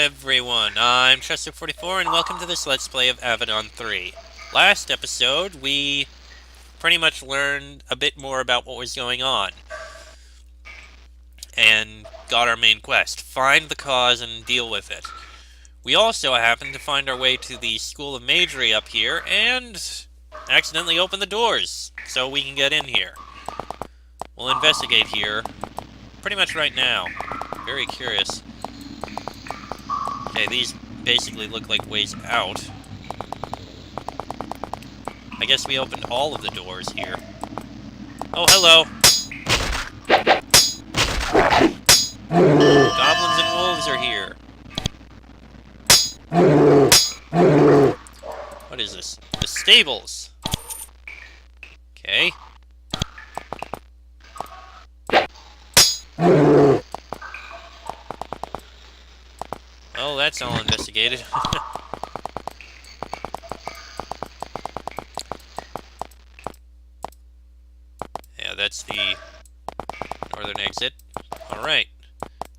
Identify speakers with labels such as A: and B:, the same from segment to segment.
A: everyone, I'm Chester44 and welcome to this Let's Play of Avernum 3. Last episode, we pretty much learned a bit more about what was going on. And got our main quest, find the cause and deal with it. We also happened to find our way to the School of Magery up here and accidentally open the doors so we can get in here. We'll investigate here pretty much right now. Very curious. Okay, these basically look like ways out. I guess we opened all of the doors here. Oh, hello! Goblins and wolves are here. What is this? The stables! Okay. Well, that's all investigated. Yeah, that's the northern exit. Alright.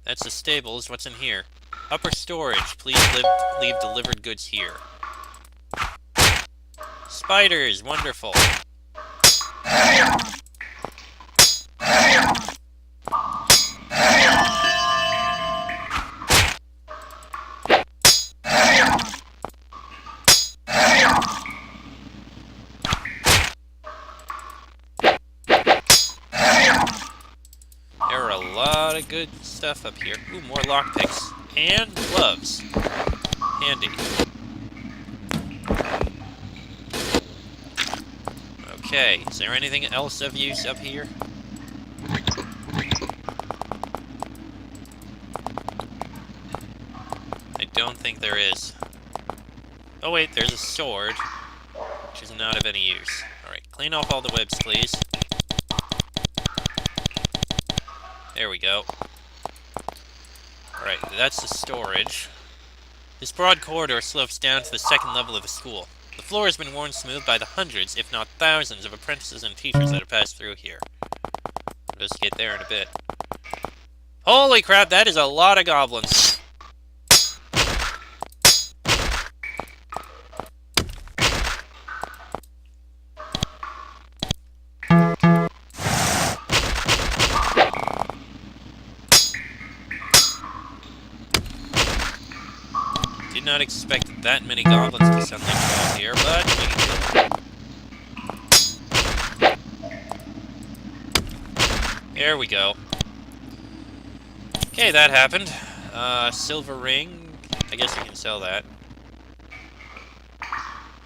A: That's the stables. What's in here? Upper storage. Please leave delivered goods here. Spiders. Wonderful. There are a lot of good stuff up here. Ooh, more lockpicks. And gloves. Handy. Okay, is there anything else of use up here? I don't think there is. Oh wait, there's a sword, which is not of any use. Alright, clean off all the webs, please. There we go. Alright, that's the storage. This broad corridor slopes down to the second level of the school. The floor has been worn smooth by the hundreds, if not thousands, of apprentices and teachers that have passed through here. I'll investigate there in a bit. Holy crap, that is a lot of goblins! Did not expect that many goblins to suddenly show up here, but we can kill them. There we go. Okay, that happened. Silver ring. I guess we can sell that.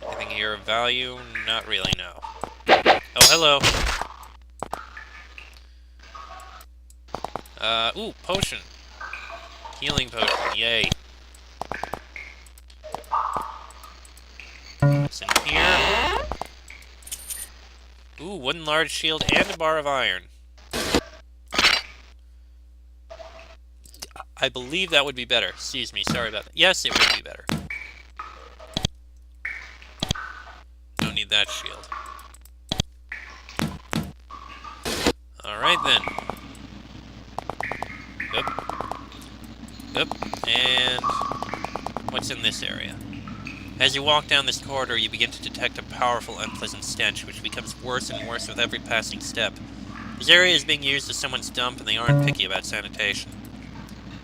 A: Anything here of value? Not really, no. Oh, hello. Ooh, potion. Healing potion, yay. What's in here? Ooh, wooden large shield and a bar of iron. I believe that would be better. Excuse me, sorry about that. Yes, it would be better. Don't need that shield. Alright then. Yep. Yep. And what's in this area? As you walk down this corridor, you begin to detect a powerful, unpleasant stench, which becomes worse and worse with every passing step. This area is being used as someone's dump, and they aren't picky about sanitation.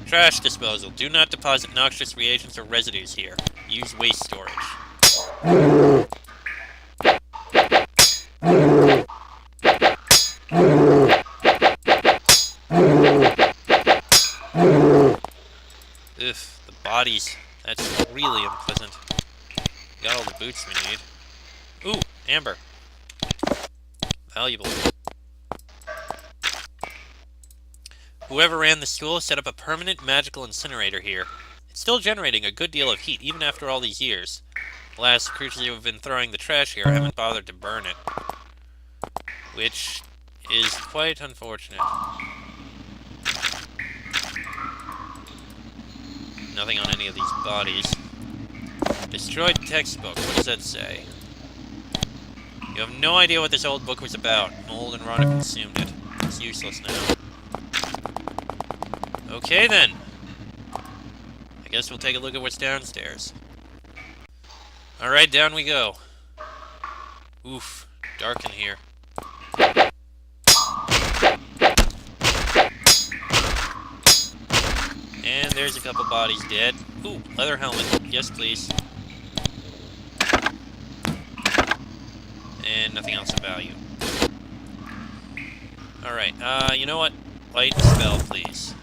A: Trash disposal. Do not deposit noxious reagents or residues here. Use waste storage. Ugh, the bodies. That's really unpleasant. Got all the boots we need. Ooh, amber. Valuable. Whoever ran the school set up a permanent magical incinerator here. It's still generating a good deal of heat, even after all these years. Alas, the creatures who have been throwing the trash here haven't bothered to burn it. Which is quite unfortunate. Nothing on any of these bodies. Destroyed textbook. What does that say? You have no idea what this old book was about. Mold and rot have consumed it. It's useless now. Okay then. I guess we'll take a look at what's downstairs. Alright, down we go. Oof, dark in here. And there's a couple bodies dead. Ooh, leather helmet. Yes, please. And nothing else of value. Alright, you know what? Light spell, please.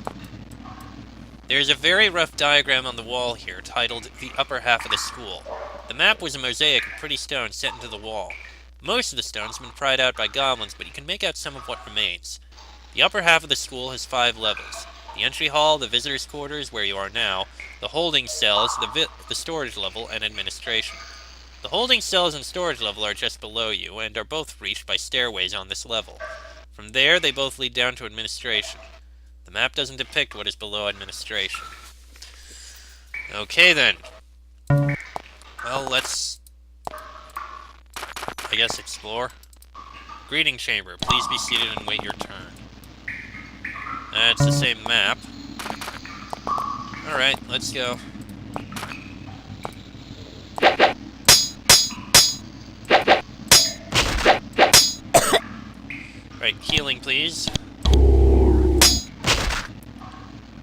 A: There's a very rough diagram on the wall here, titled The Upper Half of the School. The map was a mosaic of pretty stones set into the wall. Most of the stones have been pried out by goblins, but you can make out some of what remains. The upper half of the school has 5 levels. The entry hall, the visitors' quarters, where you are now, the holding cells, the storage level, and administration. The holding cells and storage level are just below you, and are both reached by stairways on this level. From there, they both lead down to administration. The map doesn't depict what is below administration. Okay then. Well, let's, I guess, explore. Greeting chamber. Please be seated and wait your turn. It's the same map. Alright, let's go. Right, healing please.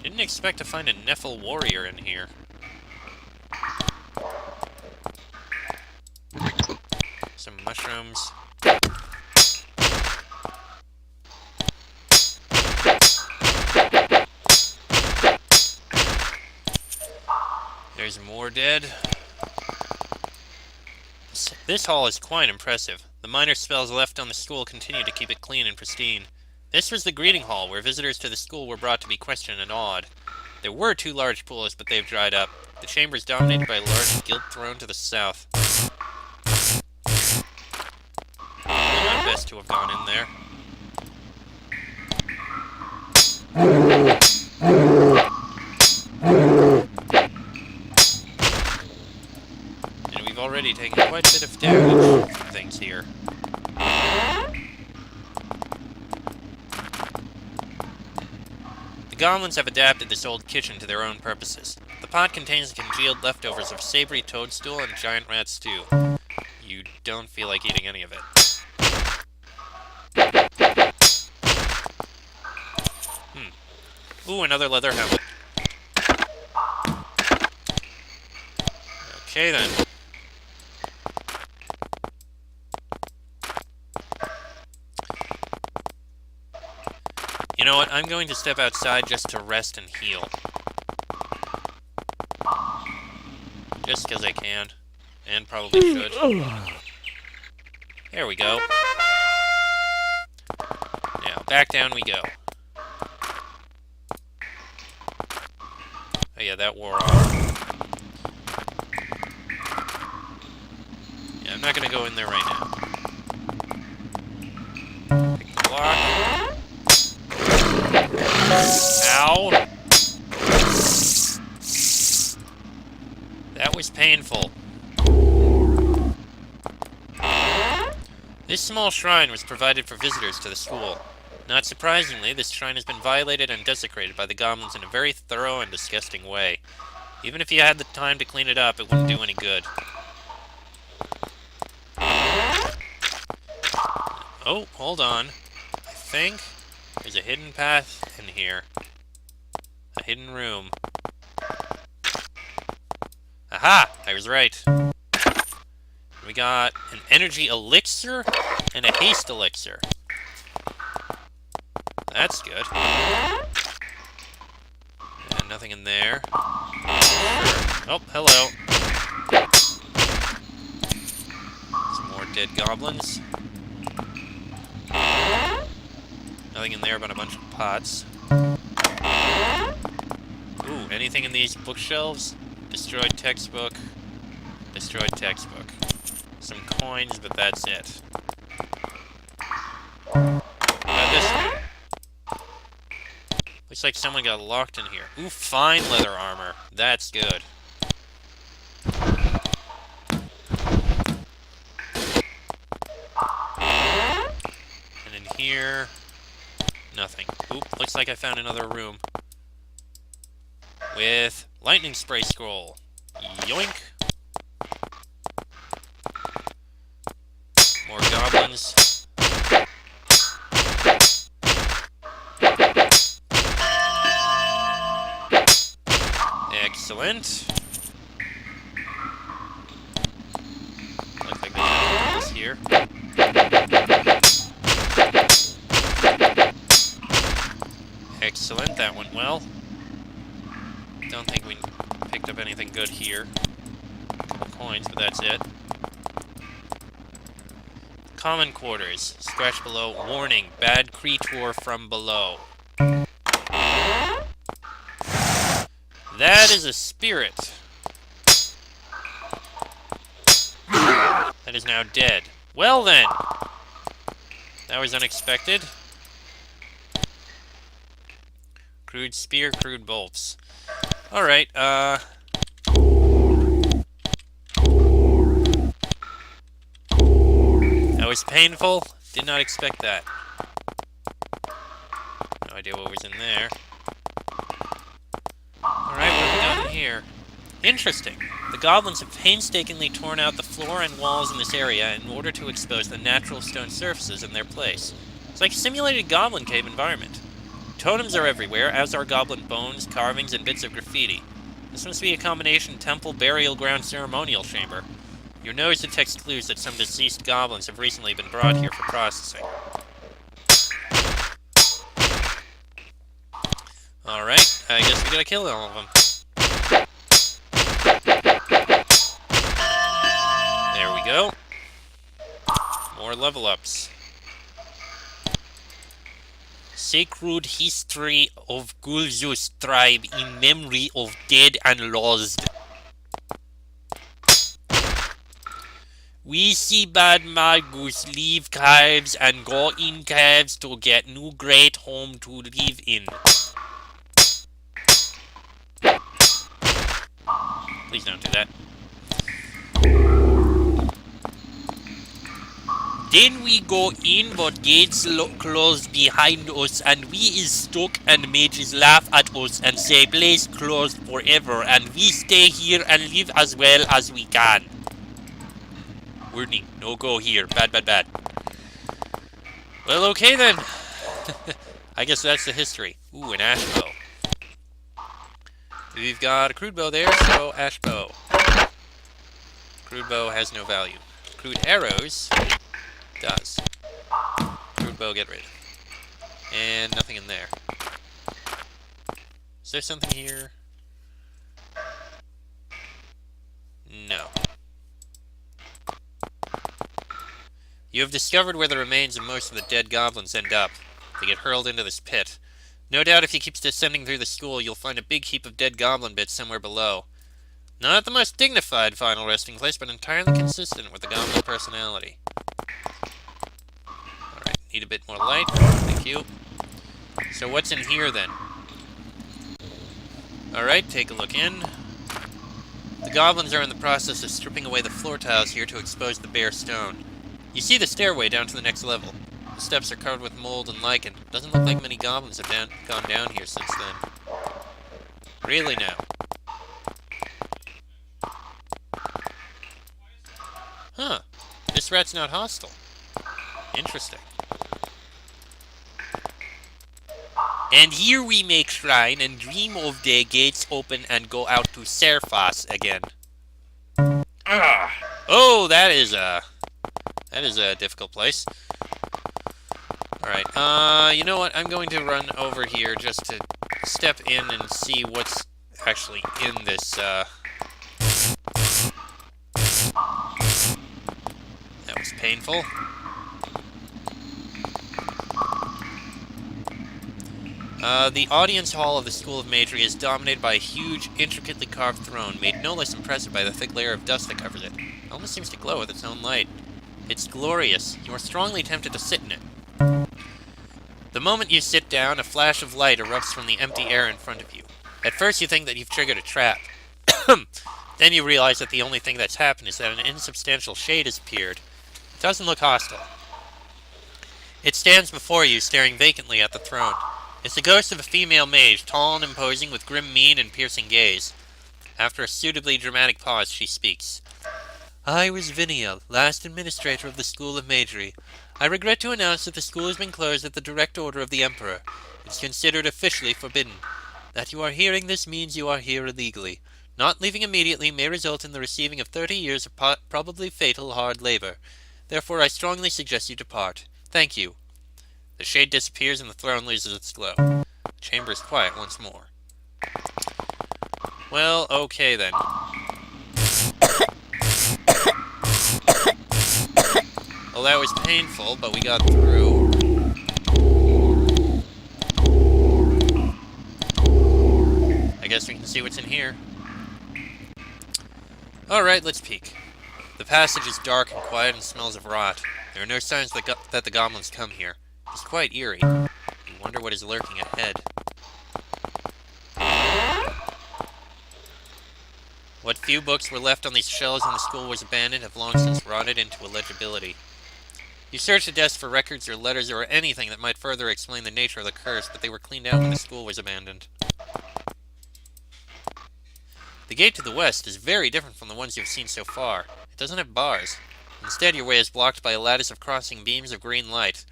A: Didn't expect to find a Nephil warrior in here. Some mushrooms. There's more dead. This hall is quite impressive. The minor spells left on the school continue to keep it clean and pristine. This was the greeting hall, where visitors to the school were brought to be questioned and awed. There were 2 large pools, but they've dried up. The chamber is dominated by a large gilt throne to the south. Probably not best to have gone in there. And we've already taken quite a bit of damage from things here. The goblins have adapted this old kitchen to their own purposes. The pot contains the congealed leftovers of savory toadstool and giant rat stew. You don't feel like eating any of it. Ooh, another leather helmet. Okay then. You know what, I'm going to step outside just to rest and heal. Just because I can. And probably should. There we go. Now, back down we go. Oh yeah, that wore off. Yeah, I'm not gonna go in there right now. Pick the block. Ow! That was painful. This small shrine was provided for visitors to the school. Not surprisingly, this shrine has been violated and desecrated by the goblins in a very thorough and disgusting way. Even if you had the time to clean it up, it wouldn't do any good. Oh, hold on. I think there's a hidden path in here. A hidden room. Aha! I was right. We got an energy elixir and a haste elixir. That's good. And nothing in there. Sure. Oh, hello. Some more dead goblins. Nothing in there but a bunch of pots. Ooh, anything in these bookshelves? Destroyed textbook. Destroyed textbook. Some coins, but that's it. This one. Looks like someone got locked in here. Ooh, fine leather armor. That's good. And in here... nothing. Oop, looks like I found another room. with lightning spray scroll. Yoink. More goblins. Excellent. Looks like they have this here. Excellent, that went well. Don't think we picked up anything good here. A couple coins, but that's it. Common quarters. Scratch below. Warning. Bad creature from below. That is a spirit. That is now dead. Well then. That was unexpected. Crude spear, crude bolts. Alright, That was painful. Did not expect that. No idea what was in there. Alright, what have we got in here? Interesting. The goblins have painstakingly torn out the floor and walls in this area in order to expose the natural stone surfaces in their place. It's like a simulated goblin cave environment. Totems are everywhere, as are goblin bones, carvings, and bits of graffiti. This must be a combination temple, burial ground, ceremonial chamber. Your nose detects clues that some deceased goblins have recently been brought here for processing. Alright, I guess we gotta kill all of them. There we go. More level ups. Sacred history of Gulzus tribe in memory of dead and lost. We see bad magus leave caves and go in caves to get new great home to live in. Please don't do that. Then we go in, but gates closed behind us, and we is stuck, and mages laugh at us and say place closed forever, and we stay here and live as well as we can. Warning, no go here. Bad, bad, bad. Well, okay then. I guess that's the history. Ooh, an ash bow. We've got a crude bow there, so ash bow. Crude bow has no value. Crude arrows does. Crude bow, get rid. And nothing in there. Is there something here? No. You have discovered where the remains of most of the dead goblins end up. They get hurled into this pit. No doubt if you keep descending through the school, you'll find a big heap of dead goblin bits somewhere below. Not the most dignified final resting place, but entirely consistent with the goblin personality. Alright, need a bit more light. Thank you. So what's in here then? Alright, take a look in. The goblins are in the process of stripping away the floor tiles here to expose the bare stone. You see the stairway down to the next level. The steps are covered with mold and lichen. Doesn't look like many goblins have gone down here since then. Really now. Huh. This rat's not hostile. Interesting. And here we make shrine and dream of the gates open and go out to Serphas again. Oh, that is a difficult place. Alright, you know what? I'm going to run over here just to step in and see what's actually in this, That was painful. The audience hall of the School of Magery is dominated by a huge, intricately carved throne, made no less impressive by the thick layer of dust that covers it. It almost seems to glow with its own light. It's glorious. You are strongly tempted to sit in it. The moment you sit down, a flash of light erupts from the empty air in front of you. At first you think that you've triggered a trap. Then you realize that the only thing that's happened is that an insubstantial shade has appeared. It doesn't look hostile. It stands before you, staring vacantly at the throne. It's the ghost of a female mage, tall and imposing, with grim mien and piercing gaze. After a suitably dramatic pause, she speaks. I was Viniel, last administrator of the School of Magery. I regret to announce that the school has been closed at the direct order of the Emperor. It's considered officially forbidden. That you are hearing this means you are here illegally. Not leaving immediately may result in the receiving of 30 years of probably fatal hard labor. Therefore, I strongly suggest you depart. Thank you. The shade disappears and the throne loses its glow. The chamber is quiet once more. Well, okay then. Well, that was painful, but we got through. I guess we can see what's in here. Alright, let's peek. The passage is dark and quiet and smells of rot. There are no signs that the goblins come here. It's quite eerie. You wonder what is lurking ahead. What few books were left on these shelves when the school was abandoned have long since rotted into illegibility. You searched the desk for records or letters or anything that might further explain the nature of the curse, but they were cleaned out when the school was abandoned. The gate to the west is very different from the ones you've seen so far. It doesn't have bars. Instead, your way is blocked by a lattice of crossing beams of green light.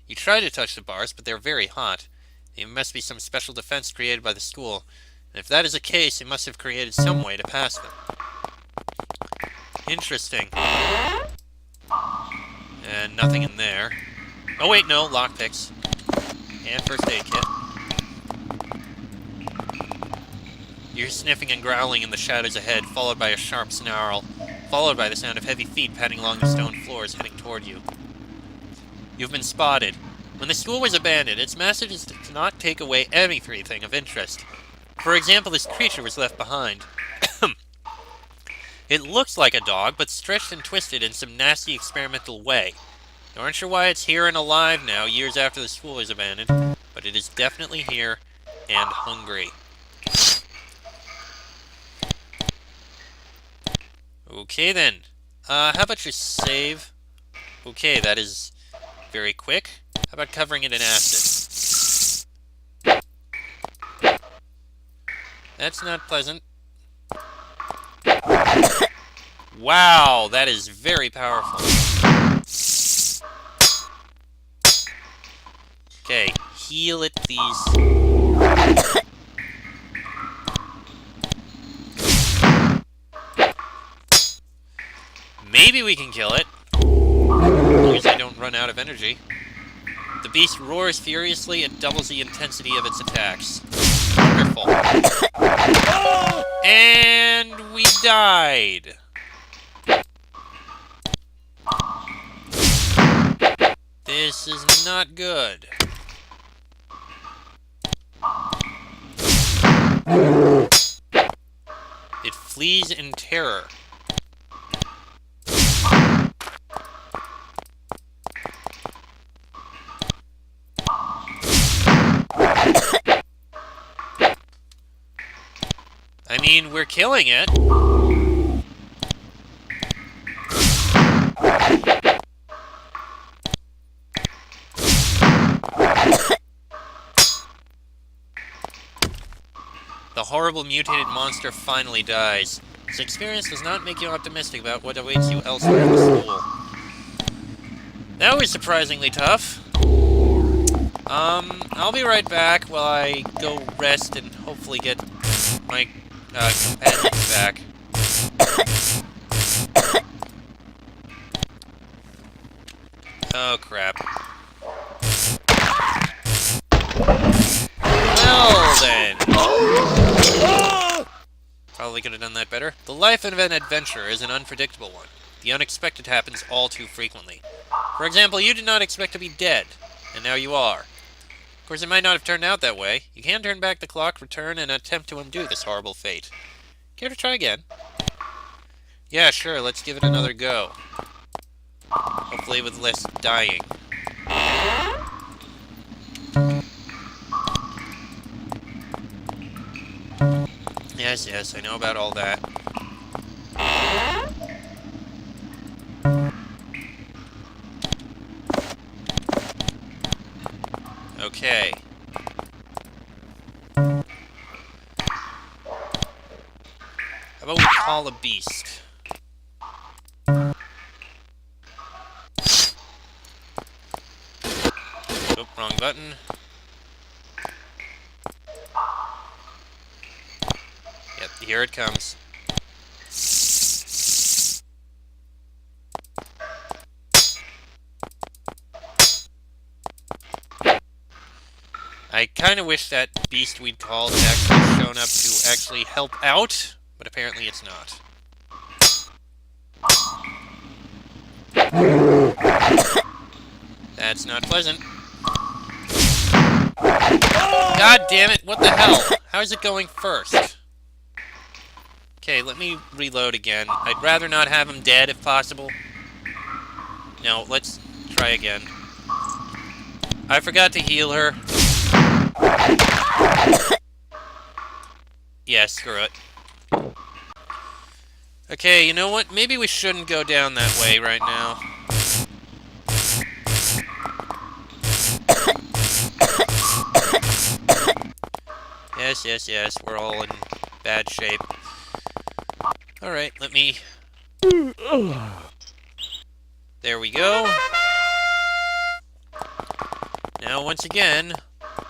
A: You try to touch the bars, but they are very hot. They must be some special defense created by the school, and if that is the case, it must have created some way to pass them. Interesting. And nothing in there. Oh wait, no, lockpicks. And first aid kit. You're sniffing and growling in the shadows ahead, followed by a sharp snarl, followed by the sound of heavy feet padding along the stone floors heading toward you. You've been spotted. When the school was abandoned, its message is to not take away anything of interest. For example, this creature was left behind. It looks like a dog, but stretched and twisted in some nasty experimental way. You aren't sure why it's here and alive now, years after the school was abandoned, but it is definitely here and hungry. Okay then. How about you save? Okay, that is very quick. How about covering it in acid? That's not pleasant. Wow, that is very powerful. Okay, heal it, please. Maybe we can kill it. As long as I don't run out of energy. The beast roars furiously and doubles the intensity of its attacks. Wonderful. And we died. This is not good. It flees in terror. I mean, we're killing it. The horrible mutated monster finally dies. This experience does not make you optimistic about what awaits you elsewhere in the school. That was surprisingly tough. I'll be right back while I go rest and hopefully get my companions back. Oh, crap. Well, then. Probably could have done that better. The life of an adventurer is an unpredictable one. The unexpected happens all too frequently. For example, you did not expect to be dead, and now you are. Of course, it might not have turned out that way. You can turn back the clock, return, and attempt to undo this horrible fate. Care to try again? Yeah, sure, let's give it another go. Hopefully with less dying. Yes, I know about all that. Okay. How about we call a beast? Oop, wrong button. Yep, here it comes. I kind of wish that beast we'd called had actually shown up to actually help out, but apparently it's not. That's not pleasant. God damn it, what the hell? How is it going first? Okay, let me reload again. I'd rather not have him dead if possible. No, let's try again. I forgot to heal her. Yeah, screw it. Okay, you know what? Maybe we shouldn't go down that way right now. Yes, we're all in bad shape. Alright, let me... There we go. Now, once again,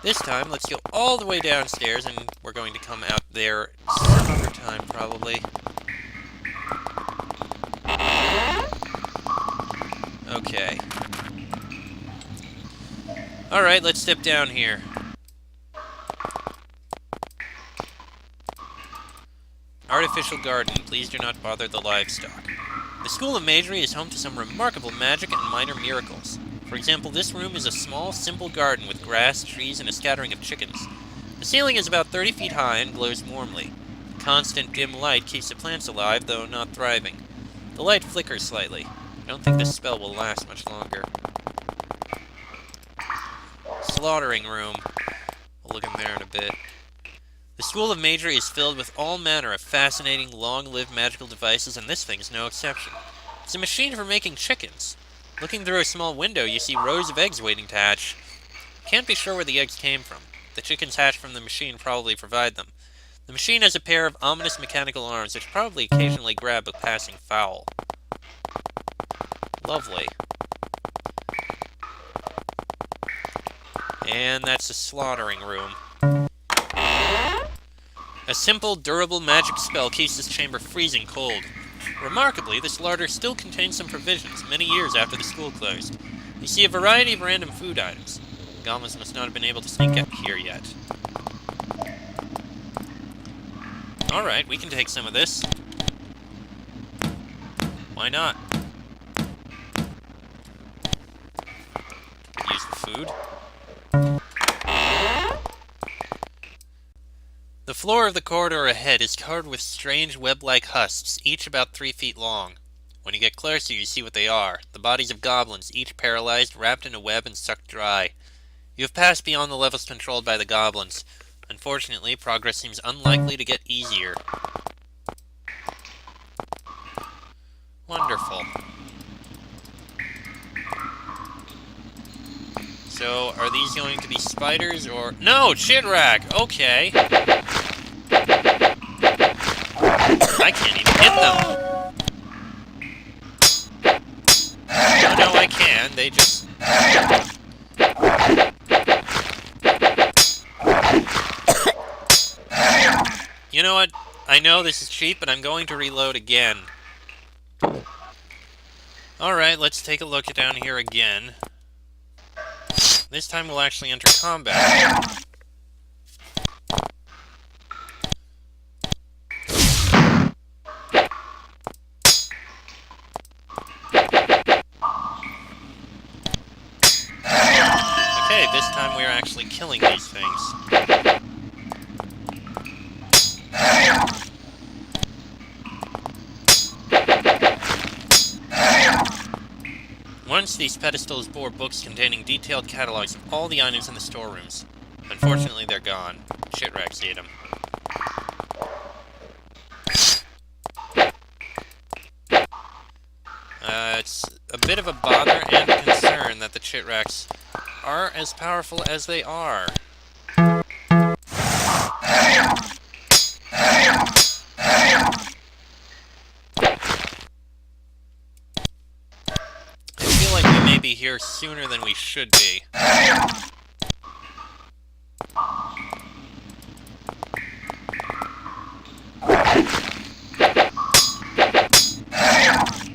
A: this time, let's go all the way downstairs, and we're going to come out there some other time, probably. Okay. Alright, let's step down here. Artificial garden. Please do not bother the livestock. The School of Magery is home to some remarkable magic and minor miracles. For example, this room is a small, simple garden with grass, trees, and a scattering of chickens. The ceiling is about 30 feet high and glows warmly. The constant dim light keeps the plants alive, though not thriving. The light flickers slightly. I don't think this spell will last much longer. Slaughtering room. We'll look in there in a bit. The School of Magery is filled with all manner of fascinating, long-lived magical devices, and this thing is no exception. It's a machine for making chickens. Looking through a small window, you see rows of eggs waiting to hatch. Can't be sure where the eggs came from. The chickens hatched from the machine probably provide them. The machine has a pair of ominous mechanical arms which probably occasionally grab a passing fowl. Lovely. And that's the slaughtering room. A simple, durable magic spell keeps this chamber freezing cold. Remarkably, this larder still contains some provisions, many years after the school closed. You see a variety of random food items. The goblins must not have been able to sneak up here yet. Alright, we can take some of this. Why not? Could use the food. The floor of the corridor ahead is covered with strange web-like husks, each about 3 feet long. When you get closer, you see what they are. The bodies of goblins, each paralyzed, wrapped in a web and sucked dry. You have passed beyond the levels controlled by the goblins. Unfortunately, progress seems unlikely to get easier. Wonderful. So, are these going to be spiders or... No! Chitrack! Okay! I can't even hit them! Oh, no, I can. They just... You know what? I know this is cheap, but I'm going to reload again. Alright, let's take a look down here again. This time we'll actually enter combat. Okay, this time we're actually killing these things. Once these pedestals bore books containing detailed catalogs of all the items in the storerooms. Unfortunately, they're gone. Shitracks ate them. It's a bit of a bother and a concern that the Chitracks are as powerful as they are. be here sooner than we should be.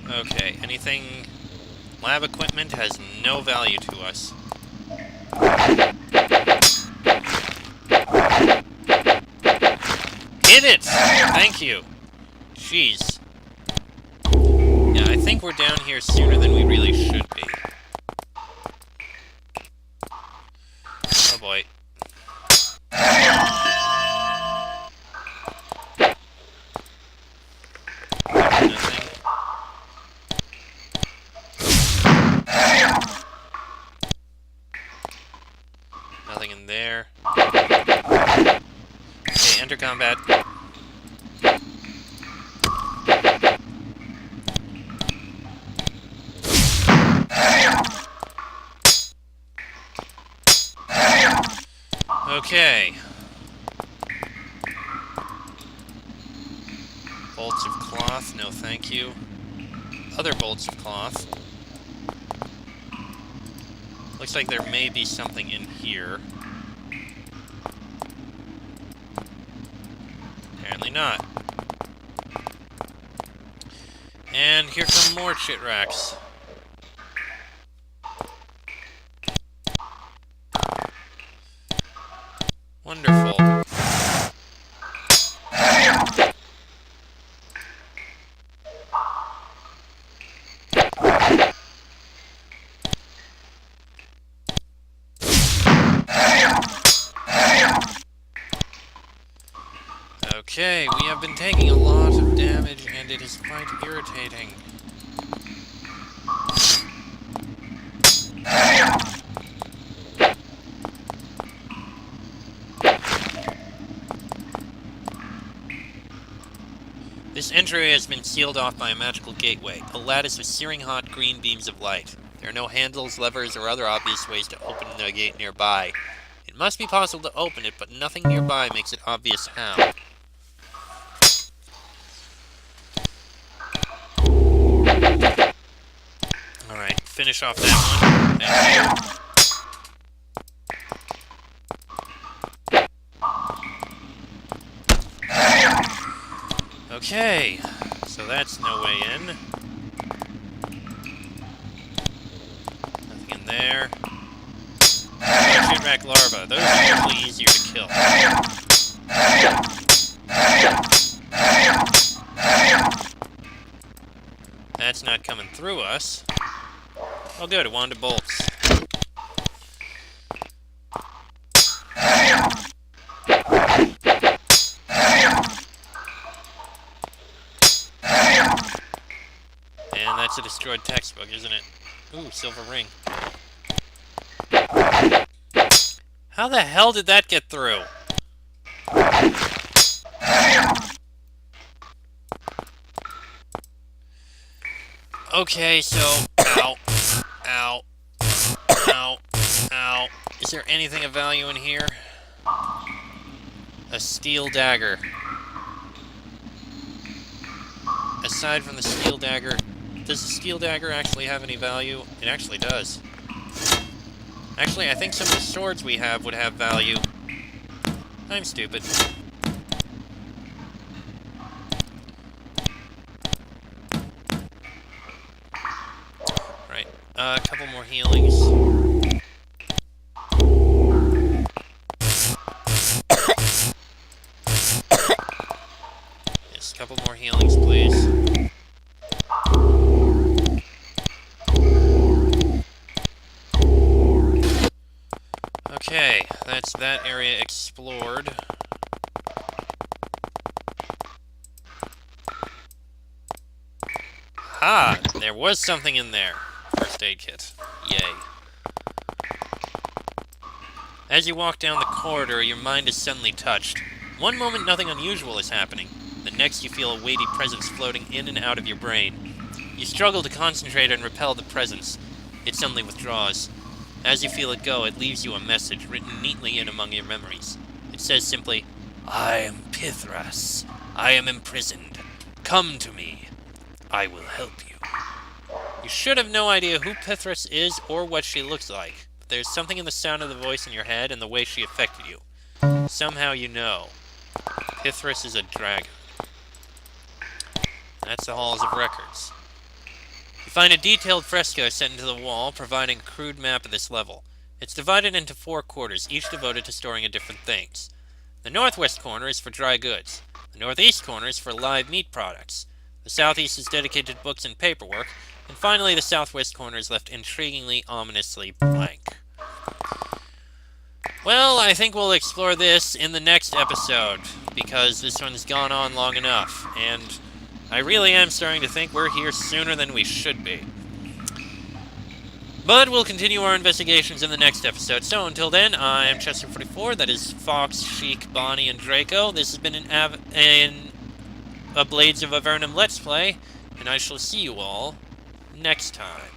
A: Okay, anything... Lab equipment has no value to us. Hit it! Thank you. Jeez. Yeah, I think we're down here sooner than we really should be. Oh boy. Nothing. Nothing in there. Okay, enter combat. Okay. Bolts of cloth, no thank you. Other bolts of cloth. Looks like there may be something in here. Apparently not. And here come more chit racks. Wonderful. Okay, we have been taking a lot of damage, and it is quite irritating. This entry has been sealed off by a magical gateway, a lattice with searing hot green beams of light. There are no handles, levers, or other obvious ways to open the gate nearby. It must be possible to open it, but nothing nearby makes it obvious how. Alright, finish off that one. Thank you. Okay, so that's no way in. Nothing in there. Chit-rack larvae, those are usually easier to kill. That's not coming through us. Oh good, a wand of bolts. And that's a destroyed textbook, isn't it? Ooh, silver ring. How the hell did that get through? Okay, so... Ow. Ow. Ow. Ow. Is there anything of value in here? A steel dagger. Aside from the steel dagger, does the steel dagger actually have any value? It actually does. Actually, I think some of the swords we have would have value. I'm stupid. Right. A couple more healings. Yes, a couple more healings, please. Okay, that's that area explored. Ha! There was something in there. First aid kit. Yay. As you walk down the corridor, your mind is suddenly touched. One moment nothing unusual is happening. The next you feel a weighty presence floating in and out of your brain. You struggle to concentrate and repel the presence. It suddenly withdraws. As you feel it go, it leaves you a message written neatly in among your memories. It says simply, I am Pithras. I am imprisoned. Come to me. I will help you. You You should have no idea who Pithras is or what she looks like, but there's something in the sound of the voice in your head and the way she affected you. Somehow you know. Pithras is a dragon. That's the Halls of Records. You find a detailed fresco set into the wall, providing a crude map of this level. It's divided into 4 quarters, each devoted to storing different things. The northwest corner is for dry goods. The northeast corner is for live meat products. The southeast is dedicated to books and paperwork. And finally, the southwest corner is left intriguingly, ominously blank. Well, I think we'll explore this in the next episode, because this one's gone on long enough, and I really am starting to think we're here sooner than we should be. But we'll continue our investigations in the next episode. So until then, I am Chester44. That is Fox, Sheik, Bonnie, and Draco. This has been a Blades of Avernum Let's Play, and I shall see you all next time.